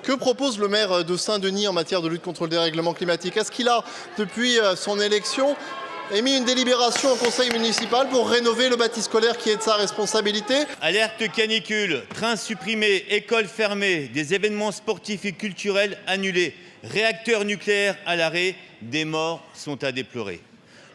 Que propose le maire de Saint-Denis en matière de lutte contre le dérèglement climatique? Est-ce qu'il a, depuis son élection, émis une délibération au conseil municipal pour rénover le bâti scolaire qui est de sa responsabilité? Alerte canicule, trains supprimés, écoles fermées, des événements sportifs et culturels annulés, réacteurs nucléaires à l'arrêt, des morts sont à déplorer.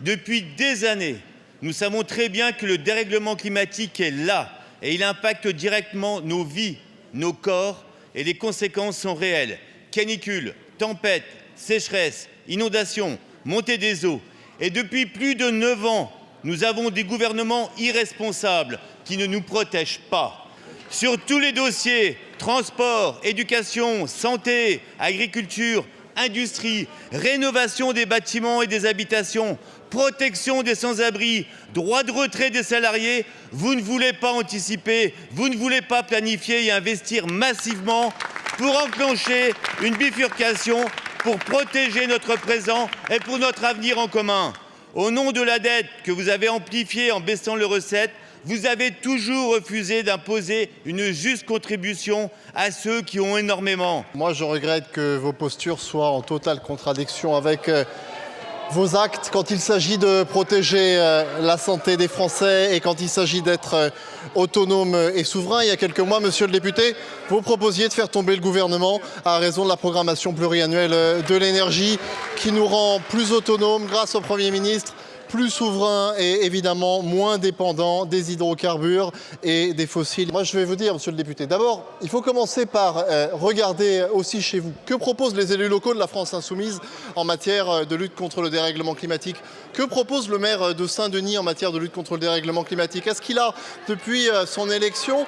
Depuis des années, nous savons très bien que le dérèglement climatique est là et il impacte directement nos vies, nos corps, et les conséquences sont réelles. Canicule, tempêtes, sécheresse, inondations, montée des eaux. Et depuis plus de 9 ans, nous avons des gouvernements irresponsables qui ne nous protègent pas. Sur tous les dossiers, transport, éducation, santé, agriculture, industrie, rénovation des bâtiments et des habitations, protection des sans-abri, droit de retrait des salariés, vous ne voulez pas anticiper, vous ne voulez pas planifier et investir massivement pour enclencher une bifurcation pour protéger notre présent et pour notre avenir en commun. Au nom de la dette que vous avez amplifiée en baissant les recettes, vous avez toujours refusé d'imposer une juste contribution à ceux qui ont énormément. Moi, je regrette que vos postures soient en totale contradiction avec vos actes quand il s'agit de protéger la santé des Français et quand il s'agit d'être autonome et souverain. Il y a quelques mois, monsieur le député, vous proposiez de faire tomber le gouvernement à raison de la programmation pluriannuelle de l'énergie qui nous rend plus autonomes grâce au Premier ministre, plus souverain et évidemment moins dépendant des hydrocarbures et des fossiles. Moi, je vais vous dire, monsieur le député, d'abord, il faut commencer par regarder aussi chez vous. Que proposent les élus locaux de la France insoumise en matière de lutte contre le dérèglement climatique? Que propose le maire de Saint-Denis en matière de lutte contre le dérèglement climatique? Est-ce qu'il a, depuis son élection,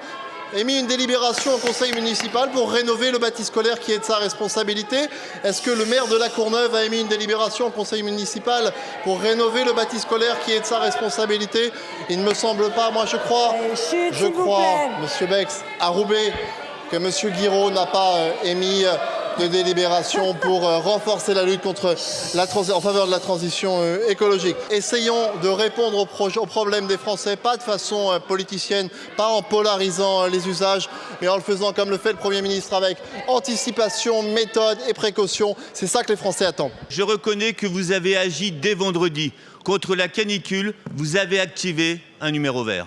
émis une délibération au conseil municipal pour rénover le bâti scolaire qui est de sa responsabilité? Est-ce que le maire de La Courneuve a émis une délibération au conseil municipal pour rénover le bâti scolaire qui est de sa responsabilité? Il ne me semble pas. Moi, je crois, monsieur Bex, à Roubaix, que monsieur Guiraud n'a pas émis de délibération pour renforcer la lutte en faveur de la transition écologique. Essayons de répondre aux problèmes des Français, pas de façon politicienne, pas en polarisant les usages, mais en le faisant comme le fait le Premier ministre, avec anticipation, méthode et précaution. C'est ça que les Français attendent. Je reconnais que vous avez agi dès vendredi. Contre la canicule, vous avez activé un numéro vert.